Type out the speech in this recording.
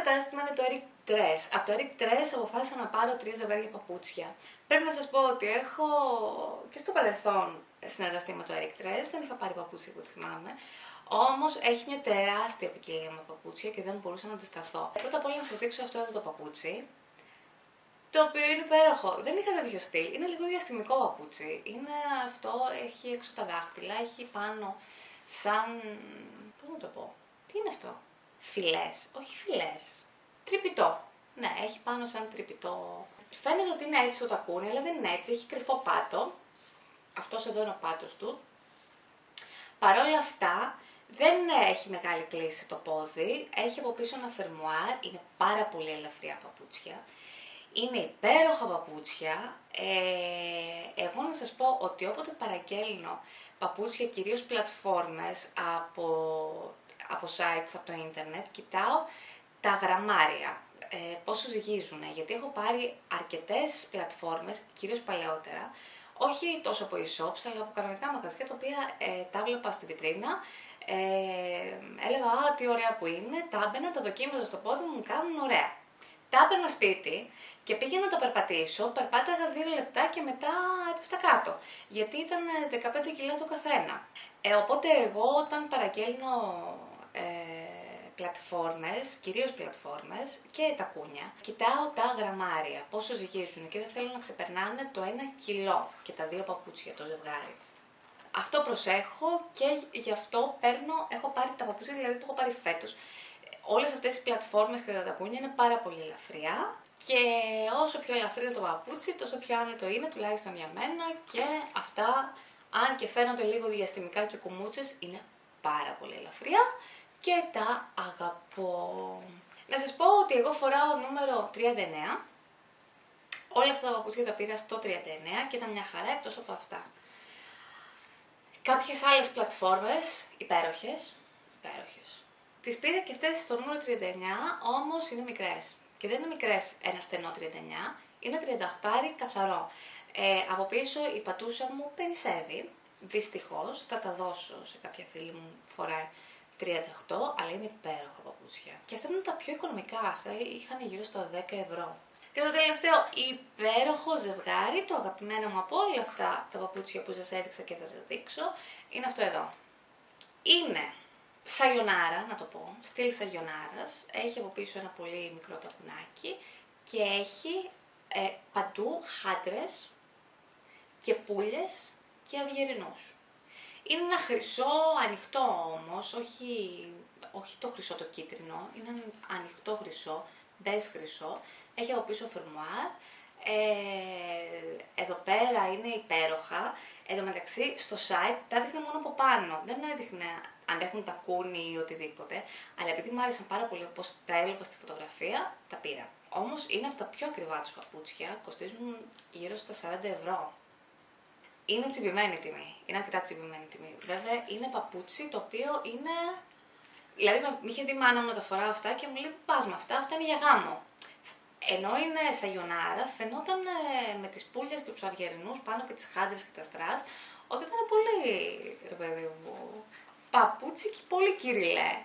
κατάστημα είναι το Eric Dress. Από το Eric Dress αποφάσισα να πάρω 3 ζευγάρια παπούτσια. Πρέπει να σας πω ότι έχω και στο παρελθόν συνεργαστεί με το Eric Dress, δεν είχα πάρει παπούτσια που θυμάμαι. Όμως έχει μια τεράστια ποικιλία με παπούτσια και δεν μπορούσα να αντισταθώ. Πρώτα απ' όλα να σας δείξω αυτό εδώ το παπούτσι, το οποίο είναι υπέροχο. Δεν είχα τέτοιο στυλ, είναι λίγο διαστημικό παπούτσι. Είναι αυτό, έχει έξω τα δάχτυλα, έχει πάνω σαν... πώς να το πω, τι είναι αυτό? Φυλές, όχι φυλές. Τρυπητό. Ναι, έχει πάνω σαν τρυπητό. Φαίνεται ότι είναι έτσι το τακούνι, αλλά δεν είναι έτσι. Έχει κρυφό πάτο. Αυτός εδώ είναι ο πάτος του. Παρ' όλα αυτά, δεν έχει μεγάλη κλίση το πόδι. Έχει από πίσω ένα φερμουάρ. Είναι πάρα πολύ ελαφριά παπούτσια. Είναι υπέροχα παπούτσια. Εγώ να σας πω ότι όποτε παραγγέλνω παπούτσια, κυρίως πλατφόρμες από sites, από το ίντερνετ, κοιτάω τα γραμμάρια, πόσο ζυγίζουν, γιατί έχω πάρει αρκετές πλατφόρμες, κυρίως παλαιότερα, όχι τόσο από e-shops, αλλά από κανονικά μαγαζιά, τα οποία τα βλέπα στη βιτρίνα, έλεγα «Α, τι ωραία που είναι», τα έμπαινα, τα δοκίμαζα στο πόδι μου κάνουν ωραία. Τα έπαιρνα σπίτι και πήγαινα να τα περπατήσω, περπάταγα 2 λεπτά και μετά έπεφτα κάτω, γιατί ήταν 15 κιλά το καθένα. Οπότε εγώ όταν παραγγέλνω πλατφόρμες, κυρίως πλατφόρμες και τακούνια, κοιτάω τα γραμμάρια, πόσο ζυγίζουν και δεν θέλω να ξεπερνάνε το 1 κιλό και τα 2 παπούτσια το ζευγάρι. Αυτό προσέχω και γι' αυτό έχω πάρει τα παπούτσια δηλαδή που έχω πάρει φέτος. Όλες αυτές οι πλατφόρμες και τα τακούνια είναι πάρα πολύ ελαφριά και όσο πιο ελαφρύ είναι το παπούτσι, τόσο πιο άνετο είναι, τουλάχιστον για μένα, και αυτά, αν και φαίνονται λίγο διαστημικά και κουμούτσες, είναι πάρα πολύ ελαφριά και τα αγαπώ. Να σας πω ότι εγώ φοράω νούμερο 39, όλα αυτά τα παπούτσια τα πήγα στο 39 και ήταν μια χαρά εκτός από αυτά. Κάποιες άλλες πλατφόρμες, υπέροχες. Τις πήρα και αυτές στο νούμερο 39, όμως είναι μικρές. Και δεν είναι μικρές ένα στενό 39, είναι 38 καθαρό. Από πίσω η πατούσα μου περισσεύει, δυστυχώς, θα τα δώσω σε κάποια φίλη μου που φοράει 38, αλλά είναι υπέροχα παπούτσια. Και αυτά είναι τα πιο οικονομικά, αυτά είχαν γύρω στα 10 ευρώ. Και το τελευταίο υπέροχο ζευγάρι, το αγαπημένο μου από όλα αυτά τα παπούτσια που σας έδειξα και θα σας δείξω, είναι αυτό εδώ. Είναι σαγιονάρα, να το πω, στυλ σαγιονάρας, έχει από πίσω ένα πολύ μικρό τακουνάκι και έχει παντού χάντρες και πουλιες και αυγερινούς. Είναι ένα χρυσό ανοιχτό όμως, όχι το χρυσό το κίτρινο, είναι ένα ανοιχτό χρυσό, μπέζ χρυσό, έχει από πίσω φερμουάρ, εδώ πέρα είναι υπέροχα. Εν τω μεταξύ στο site τα έδειχνε μόνο από πάνω, δεν έδειχνε αν έχουν τακούνι ή οτιδήποτε, αλλά επειδή μου άρεσαν πάρα πολύ όπως τα έβλεπα στη φωτογραφία, τα πήρα. Όμως είναι από τα πιο ακριβά τους παπούτσια, κοστίζουν γύρω στα 40 ευρώ. Είναι τσιμπημένη τιμή, είναι αρκετά τσιμπημένη τιμή. Βέβαια είναι παπούτσι το οποίο είναι... Δηλαδή με είχε δει η μάνα μου να τα φοράω αυτά και μου λέει πας με αυτά, αυτά είναι για γάμο. Ενώ είναι σαγιονάρα, φαινόταν με τις πουλιες και τους αυγερινούς πάνω και τις χάντρες και τα στρας, ότι ήταν πολύ, ρε παιδί μου, παπούτσι και πολύ κυριλέ.